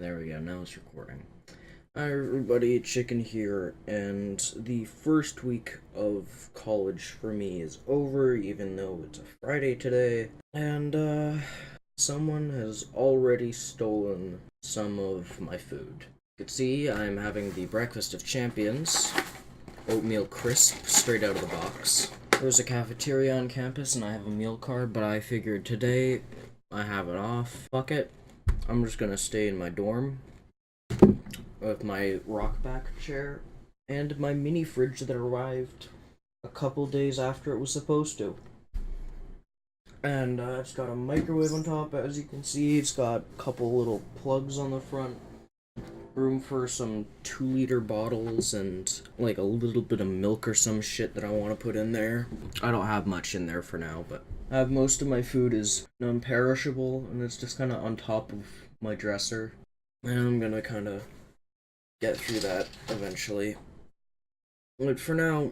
There we go. Now it's recording. Hi, everybody. Chicken here, and the first week of college for me is over, even though it's a Friday today. And, someone has already stolen some of my food. You can see I'm having the Breakfast of Champions oatmeal crisp straight out of the box. There's a cafeteria on campus, and I have a meal card, but I figured today I have it off. Fuck it. I'm just gonna stay in my dorm with my rock back chair and my mini fridge that arrived a couple days after it was supposed to. And it's got a microwave on top, as you can see. It's got a couple little plugs on the front, room for some 2-liter bottles, and like a little bit of milk or some shit that I want to put in there. I don't have much in there for now, but I have most of my food is non-perishable, and it's just kind of on top of my dresser. And I'm gonna kind of get through that eventually. But for now,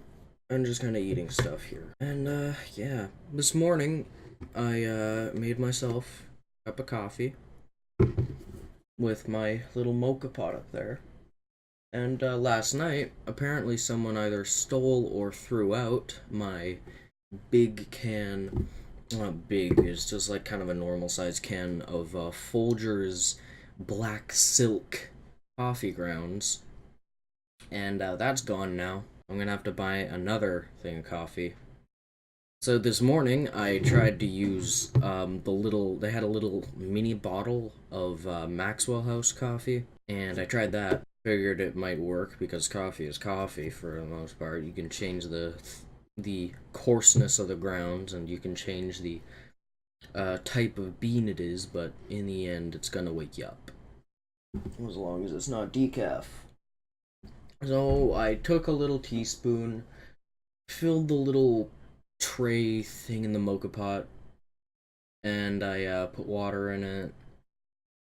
I'm just kind of eating stuff here. And yeah, this morning I made myself a cup of coffee with my little mocha pot up there. And last night, apparently someone either stole or threw out my big can. Not big, it's just like kind of a normal size can of Folgers Black Silk coffee grounds. And that's gone now. I'm gonna have to buy another thing of coffee. So this morning I tried to use they had a little mini bottle of Maxwell House coffee, and I tried that. Figured it might work because coffee is coffee for the most part. You can change the coarseness of the grounds, and you can change the type of bean it is, but in the end it's gonna wake you up. As long as it's not decaf. So I took a little teaspoon, filled the little tray thing in the mocha pot, and I put water in it.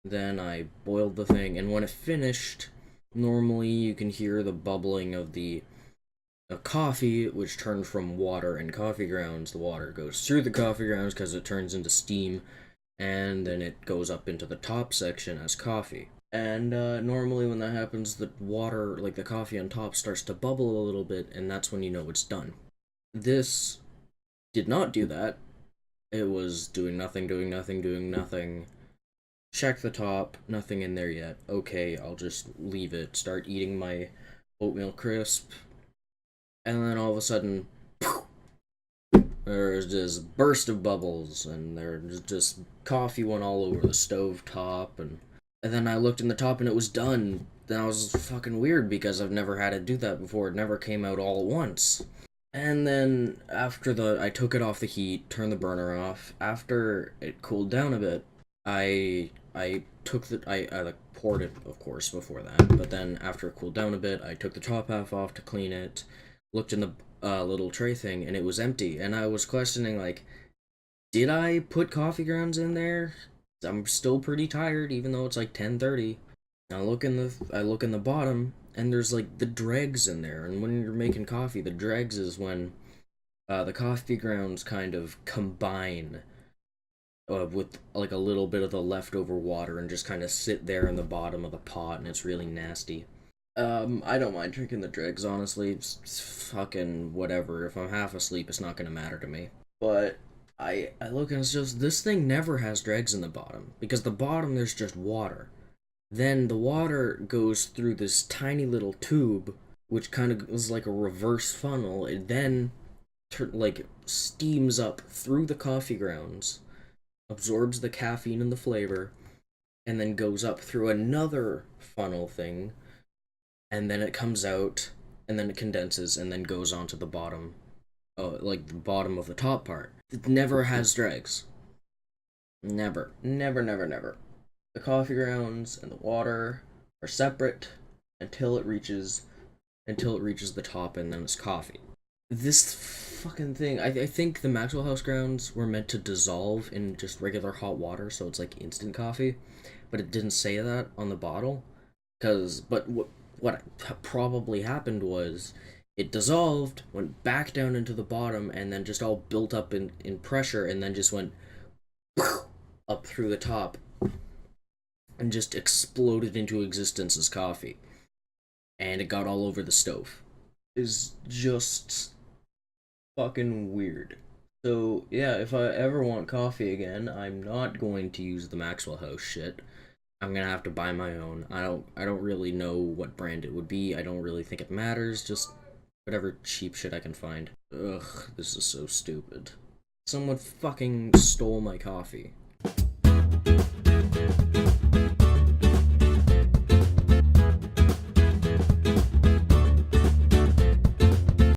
Then I boiled the thing, and when it finished, normally you can hear the bubbling of the coffee, which turned from water and coffee grounds. The water goes through the coffee grounds because it turns into steam, and then it goes up into the top section as coffee. And normally when that happens, the water, like the coffee on top, starts to bubble a little bit, and that's when you know it's done. This did not do that. It was doing nothing, doing nothing, doing nothing. Check the top, nothing in there yet. Okay, I'll just leave it, start eating my oatmeal crisp, and then all of a sudden, there's this burst of bubbles, and there's just coffee went all over the stove top, and then I looked in the top and it was done. That was fucking weird because I've never had it do that before. It never came out all at once. And then after I took it off the heat, turned the burner off. After it cooled down a bit, I poured it, of course, before that. But then after it cooled down a bit, I took the top half off to clean it. Looked in the little tray thing, and it was empty. And I was questioning, like, did I put coffee grounds in there? I'm still pretty tired, even though it's like 10:30. I look in the bottom, and there's like the dregs in there. And when you're making coffee, the dregs is when the coffee grounds kind of combine with like a little bit of the leftover water and just kind of sit there in the bottom of the pot, and it's really nasty. I don't mind drinking the dregs, honestly. It's fucking whatever. If I'm half asleep, it's not gonna matter to me. But I look and it's just, this thing never has dregs in the bottom, because the bottom there's just water. Then the water goes through this tiny little tube, which kind of is like a reverse funnel. It then steams up through the coffee grounds, absorbs the caffeine and the flavor, and then goes up through another funnel thing, and then it comes out, and then it condenses, and then goes onto the bottom, like the bottom of the top part. It never has dregs. Never. Never, never, never. The coffee grounds and the water are separate until it reaches the top, and then it's coffee. This fucking thing, I think the Maxwell House grounds were meant to dissolve in just regular hot water, so it's like instant coffee, but it didn't say that on the bottle. But what probably happened was it dissolved, went back down into the bottom, and then just all built up in pressure, and then just went up through the top. and just exploded into existence as coffee. And it got all over the stove. Is just fucking weird. So yeah, if I ever want coffee again, I'm not going to use the Maxwell House shit. I'm gonna have to buy my own. I don't really know what brand it would be. I don't really think it matters. Just whatever cheap shit I can find. Ugh, this is so stupid. Someone fucking stole my coffee.